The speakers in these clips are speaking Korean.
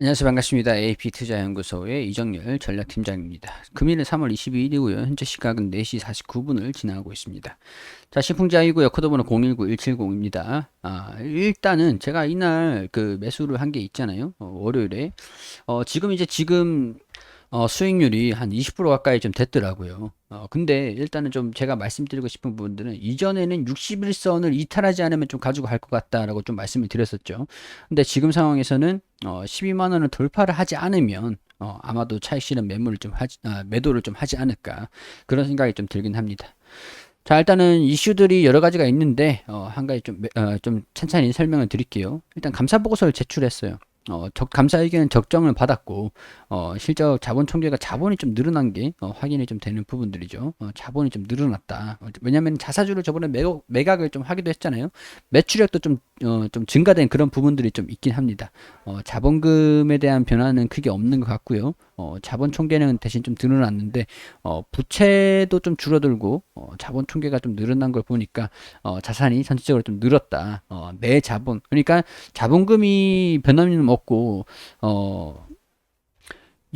안녕하세요. 반갑습니다. AP투자연구소의 이정열 전략팀장입니다. 금일은 3월 22일이고요. 현재 시각은 4시 49분을 지나고 있습니다. 자, 신풍자이고요. 코드번호 019170입니다. 일단은 제가 이날 그 매수를 한 게 있잖아요. 월요일에. 지금 수익률이 한 20% 가까이 좀 됐더라고요. 근데 일단은 좀 제가 말씀드리고 싶은 부분들은 이전에는 61선을 이탈하지 않으면 좀 가지고 갈 것 같다라고 좀 말씀을 드렸었죠. 근데 지금 상황에서는 12만 원을 돌파를 하지 않으면 아마도 차익 실현 매도를 좀 하지 않을까 그런 생각이 좀 들긴 합니다. 자, 일단은 이슈들이 여러 가지가 있는데 한 가지 좀 찬찬히 설명을 드릴게요. 일단 감사 보고서를 제출했어요. 감사 의견은 적정을 받았고, 실적 자본 총계가 자본이 좀 늘어난 게, 확인이 좀 되는 부분들이죠. 자본이 좀 늘어났다. 왜냐면 자사주를 저번에 매각을 좀 하기도 했잖아요. 매출액도 좀 증가된 그런 부분들이 좀 있긴 합니다. 자본금에 대한 변화는 크게 없는 것 같고요. 자본 총계는 대신 좀 늘어났는데, 부채도 좀 줄어들고, 자본 총계가 좀 늘어난 걸 보니까, 자산이 전체적으로 좀 늘었다. 내 자본. 그러니까 자본금이 변함이 없고,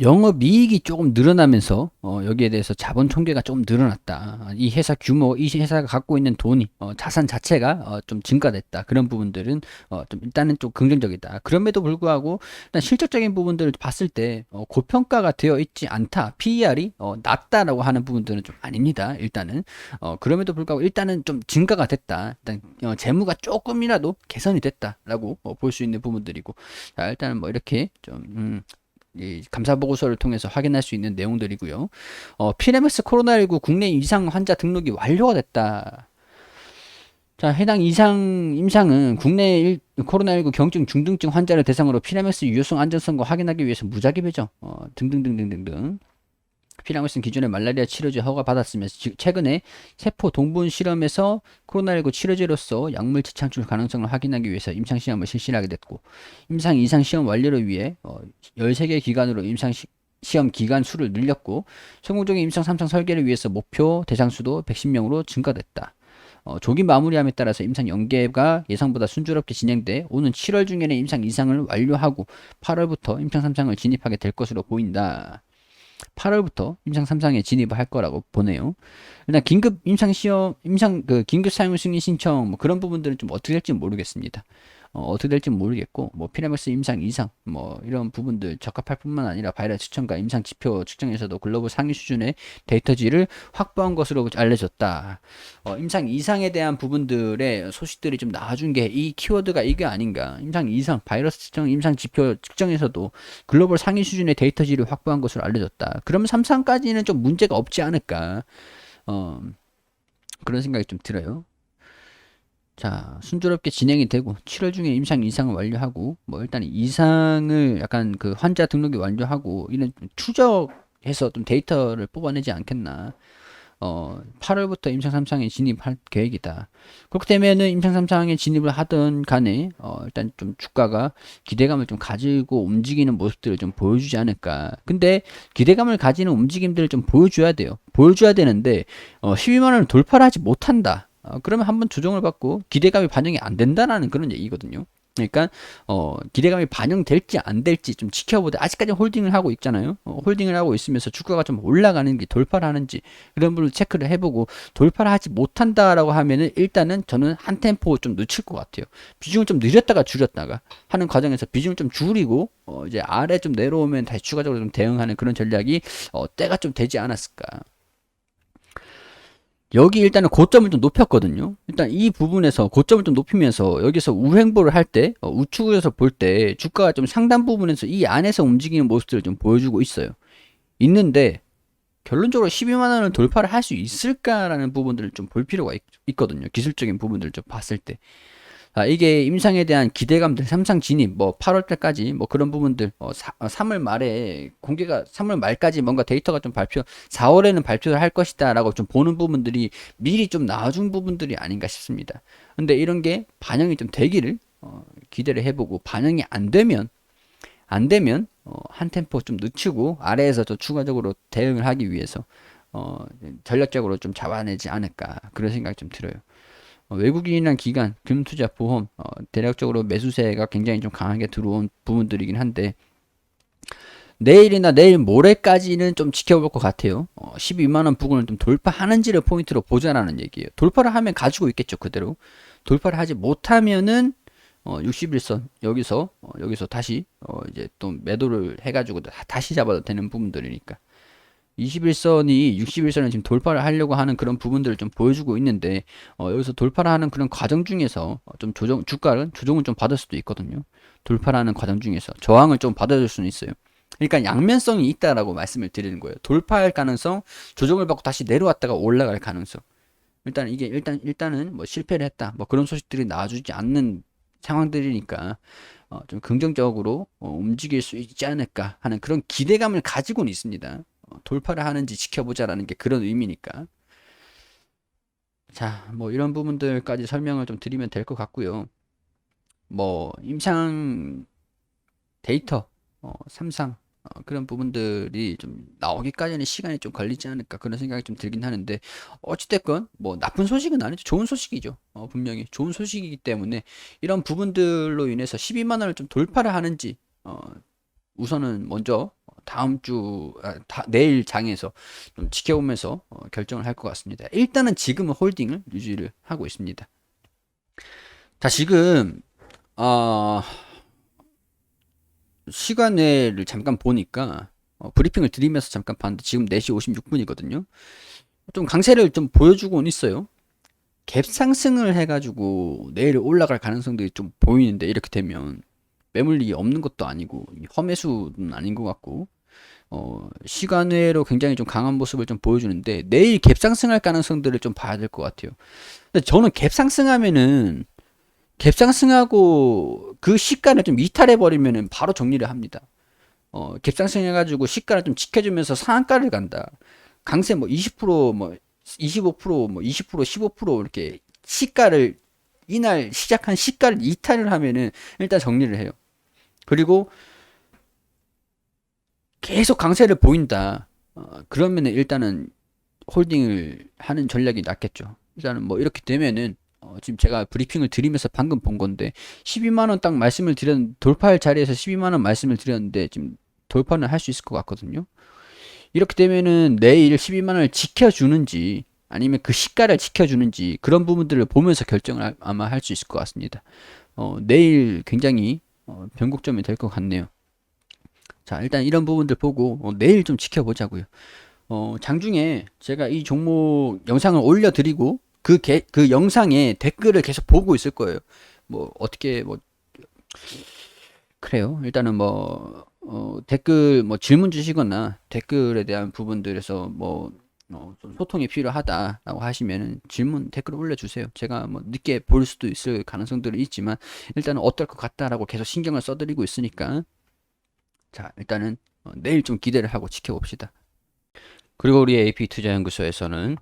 영업이익이 조금 늘어나면서 여기에 대해서 자본 총계가 좀 늘어났다. 이 회사 규모, 이 회사가 갖고 있는 돈이 자산 자체가 좀 증가됐다. 그런 부분들은 좀 일단은 좀 긍정적이다. 그럼에도 불구하고 일단 실질적인 부분들을 봤을 때 고평가가 되어 있지 않다. PER이 낮다라고 하는 부분들은 좀 아닙니다. 일단은 그럼에도 불구하고 일단은 좀 증가가 됐다. 일단 재무가 조금이라도 개선이 됐다라고 볼 수 있는 부분들이고, 자, 일단은 뭐 이렇게 좀 이 감사 보고서를 통해서 확인할 수 있는 내용들이고요. 피레맥스 코로나19 국내 이상 환자 등록이 완료가 됐다. 자, 해당 임상은 코로나19 경증 중등증 환자를 대상으로 피레맥스 유효성 안전성과 확인하기 위해서 무작위 배정 등등등등등등. 피라미스는 기존에 말라리아 치료제 허가 받았으면서 최근에 세포 동분 실험에서 코로나19 치료제로서 약물 재창출 가능성을 확인하기 위해서 임상 시험을 실시하게 됐고, 임상 이상 시험 완료를 위해 13개 기관으로 임상 시험 기간 수를 늘렸고, 성공적인 임상 3상 설계를 위해서 목표 대상 수도 110명으로 증가됐다. 조기 마무리함에 따라서 임상 연계가 예상보다 순조롭게 진행돼 오는 7월 중에는 임상 이상을 완료하고 8월부터 임상 3상을 진입하게 될 것으로 보인다. 8월부터 임상 3상에 진입을 할 거라고 보네요. 일단 긴급 임상 시험, 긴급 사용 승인 신청 뭐 그런 부분들은 좀 어떻게 될지 모르겠습니다. 어떻게 될지 모르겠고, 뭐 피라맥스 임상 이상 뭐 이런 부분들 적합할 뿐만 아니라 바이러스 측정과 임상 지표 측정에서도 글로벌 상위 수준의 데이터지를 확보한 것으로 알려졌다. 임상 이상에 대한 부분들의 소식들이 좀 나와준 게 이 키워드가 이게 아닌가. 임상 이상 바이러스 측정 임상 지표 측정에서도 글로벌 상위 수준의 데이터지를 확보한 것으로 알려졌다. 그러면 3상까지는 좀 문제가 없지 않을까. 어, 그런 생각이 좀 들어요. 자, 순조롭게 진행이 되고 7월 중에 임상 이상을 완료하고 뭐 일단 이상을 약간 그 환자 등록이 완료하고 이런 추적해서 좀 데이터를 뽑아내지 않겠나. 8월부터 임상 3상에 진입할 계획이다. 그렇게 되면은 임상 3상에 진입을 하든 간에 일단 좀 주가가 기대감을 좀 가지고 움직이는 모습들을 좀 보여주지 않을까. 근데 기대감을 가지는 움직임들을 좀 보여줘야 돼요. 보여줘야 되는데 12만 원을 돌파를 하지 못한다. 그러면 한번 조정을 받고 기대감이 반영이 안 된다라는 그런 얘기거든요. 그러니까 기대감이 반영될지 안 될지 좀 지켜보되 아직까지 홀딩을 하고 있잖아요. 홀딩을 하고 있으면서 주가가 좀 올라가는 게 돌파를 하는지 그런 부분을 체크를 해보고 돌파를 하지 못한다라고 하면은 일단은 저는 한 템포 좀 늦출 것 같아요. 비중을 좀 늘렸다가 줄였다가 하는 과정에서 비중을 좀 줄이고 이제 아래 좀 내려오면 다시 추가적으로 좀 대응하는 그런 전략이 때가 좀 되지 않았을까. 여기 일단은 고점을 좀 높였거든요. 일단 이 부분에서 고점을 좀 높이면서 여기서 우행보를 할 때, 우측에서 볼 때 주가가 좀 상단 부분에서 이 안에서 움직이는 모습들을 좀 보여주고 있어요. 있는데 결론적으로 12만 원을 돌파를 할 수 있을까라는 부분들을 좀 볼 필요가 있거든요. 기술적인 부분들을 좀 봤을 때. 이게 임상에 대한 기대감들, 삼상 진입, 뭐 8월 달까지 뭐 그런 부분들, 3월 말에 공개가 3월 말까지 뭔가 데이터가 좀 4월에는 발표를 할 것이다라고 좀 보는 부분들이 미리 좀 나와준 부분들이 아닌가 싶습니다. 근데 이런 게 반영이 좀 되기를 기대를 해보고 반영이 안 되면 한 템포 좀 늦추고 아래에서 또 추가적으로 대응을 하기 위해서 전략적으로 좀 잡아내지 않을까 그런 생각이 좀 들어요. 외국인이란 기관, 금투자, 보험, 대략적으로 매수세가 굉장히 좀 강하게 들어온 부분들이긴 한데, 내일이나 내일 모레까지는 좀 지켜볼 것 같아요. 12만원 부근을 좀 돌파하는지를 포인트로 보자라는 얘기예요. 돌파를 하면 가지고 있겠죠, 그대로. 돌파를 하지 못하면은 61선 여기서 다시 이제 또 매도를 해가지고 다시 잡아도 되는 부분들이니까. 21선이 61선을 지금 돌파를 하려고 하는 그런 부분들을 좀 보여주고 있는데 여기서 돌파를 하는 그런 과정 중에서 좀 주가는 조정을 좀 받을 수도 있거든요. 돌파를 하는 과정 중에서 저항을 좀 받아줄 수는 있어요. 그러니까 양면성이 있다라고 말씀을 드리는 거예요. 돌파할 가능성, 조정을 받고 다시 내려왔다가 올라갈 가능성. 일단은 뭐 실패를 했다. 뭐 그런 소식들이 나와주지 않는 상황들이니까 좀 긍정적으로 움직일 수 있지 않을까 하는 그런 기대감을 가지고는 있습니다. 돌파를 하는지 지켜보자라는 게 그런 의미니까. 자, 뭐 이런 부분들까지 설명을 좀 드리면 될 것 같고요. 뭐 임상 데이터, 삼상 그런 부분들이 좀 나오기까지는 시간이 좀 걸리지 않을까 그런 생각이 좀 들긴 하는데 어찌됐건 뭐 나쁜 소식은 아니죠. 좋은 소식이죠. 분명히 좋은 소식이기 때문에 이런 부분들로 인해서 12만 원을 좀 돌파를 하는지 우선은 먼저 다음 주 내일 장에서 좀 지켜보면서 결정을 할 것 같습니다. 일단은 지금은 홀딩을 유지를 하고 있습니다. 자, 지금 어, 시간을 잠깐 보니까 브리핑을 드리면서 잠깐 봤는데 지금 4시 56분이거든요. 좀 강세를 좀 보여주고는 있어요. 갭 상승을 해가지고 내일 올라갈 가능성들이 좀 보이는데 이렇게 되면 매물이 없는 것도 아니고 험매수는 아닌 것 같고 시간외로 굉장히 좀 강한 모습을 좀 보여주는데 내일 갭 상승할 가능성들을 좀 봐야 될 것 같아요. 근데 저는 갭 상승하면은 갭 상승하고 그 시가를 좀 이탈해 버리면은 바로 정리를 합니다. 갭 상승해가지고 시가를 좀 지켜주면서 상한가를 간다. 강세 뭐 20%뭐 25%뭐 20% 15% 이렇게 시가를 이날 시작한 시가를 이탈을 하면은 일단 정리를 해요. 그리고 계속 강세를 보인다. 그러면은 일단은 홀딩을 하는 전략이 낫겠죠. 일단은 뭐 이렇게 되면은 지금 제가 브리핑을 드리면서 방금 본 건데 12만 원 딱 말씀을 드렸는데 돌파할 자리에서 12만 원 말씀을 드렸는데 지금 돌파는 할 수 있을 것 같거든요. 이렇게 되면은 내일 12만 원을 지켜주는지 아니면 그 시가를 지켜주는지 그런 부분들을 보면서 결정을 아마 할 수 있을 것 같습니다. 내일 굉장히 변곡점이 될 것 같네요. 자, 일단 이런 부분들 보고 내일 좀 지켜보자고요. 장중에 제가 이 종목 영상을 올려드리고 그 영상에 댓글을 계속 보고 있을 거예요. 뭐 어떻게 뭐 그래요. 일단은 뭐 댓글 뭐 질문 주시거나 댓글에 대한 부분들에서 뭐 좀 소통이 필요하다라고 하시면은 질문 댓글 올려주세요. 제가 뭐 늦게 볼 수도 있을 가능성들은 있지만 일단은 어떨 것 같다라고 계속 신경을 써드리고 있으니까 자 일단은 내일 좀 기대를 하고 지켜봅시다. 그리고 우리 AP투자연구소에서는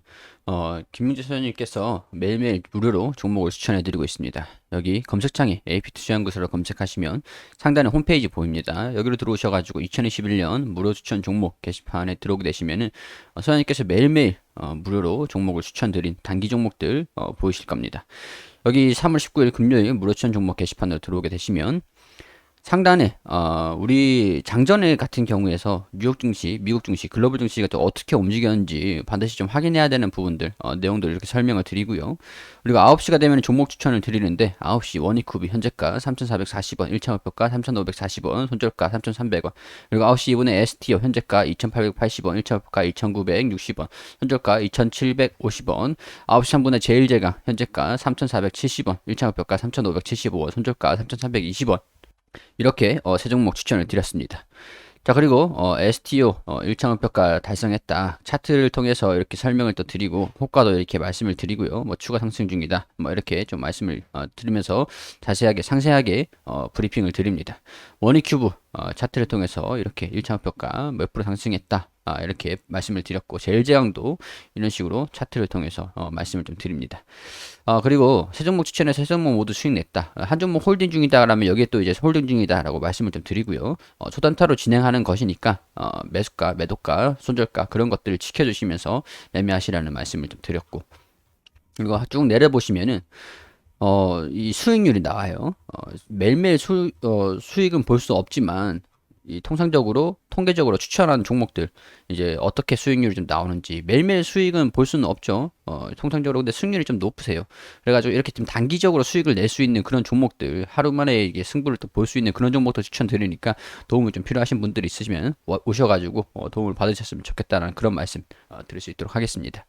김문재 소장님께서 매일매일 무료로 종목을 추천해드리고 있습니다. 여기 검색창에 AP투자연구소로 검색하시면 상단에 홈페이지 보입니다. 여기로 들어오셔가지고 2021년 무료 추천 종목 게시판에 들어오게 되시면은 소장님께서 매일매일 무료로 종목을 추천드린 단기 종목들 보이실 겁니다. 여기 3월 19일 금요일 무료 추천 종목 게시판으로 들어오게 되시면 상단에 우리 장전일 같은 경우에서 뉴욕 증시, 미국 증시, 글로벌 증시가 또 어떻게 움직였는지 반드시 좀 확인해야 되는 부분들, 내용들 이렇게 설명을 드리고요. 그리고 9시가 되면 종목 추천을 드리는데 9시 원익쿠비 현재가 3,440원, 1차목표가 3,540원, 손절가 3,300원. 그리고 9시 2분에 STO 현재가 2,880원, 1차목표가 2,960원, 손절가 2,750원. 9시 3분에 제일제강 현재가 3,470원, 1차목표가 3,575원, 손절가 3,320원. 이렇게 세 종목 추천을 드렸습니다. 자 그리고 STO 1차 목표가 달성했다. 차트를 통해서 이렇게 설명을 또 드리고 호가도 이렇게 말씀을 드리고요. 뭐 추가 상승 중이다. 뭐 이렇게 좀 말씀을 드리면서 자세하게 상세하게 브리핑을 드립니다. 원익큐브 차트를 통해서 이렇게 1차 목표가 몇 프로 상승했다. 이렇게 말씀을 드렸고 제일제왕도 이런 식으로 차트를 통해서 말씀을 좀 드립니다. 그리고 세 종목 추천해서 세 종목 모두 수익 냈다. 한 종목 홀딩 중이다 라면 여기에 또 이제 홀딩 중이다 라고 말씀을 좀 드리고요. 초단타로 진행하는 것이니까 매수가, 매도가, 손절가 그런 것들을 지켜주시면서 매매하시라는 말씀을 좀 드렸고 그리고 쭉 내려보시면은 이 수익률이 나와요. 매일매일 수익은 볼 수 없지만 이 통상적으로 통계적으로 추천하는 종목들 이제 어떻게 수익률이 좀 나오는지 매일매일 수익은 볼 수는 없죠. 통상적으로 근데 수익률이 좀 높으세요. 그래가지고 이렇게 좀 단기적으로 수익을 낼 수 있는 그런 종목들 하루 만에 이게 승부를 또 볼 수 있는 그런 종목도 추천드리니까 도움이 좀 필요하신 분들이 있으시면 오셔가지고 도움을 받으셨으면 좋겠다는 그런 말씀 드릴 수 있도록 하겠습니다.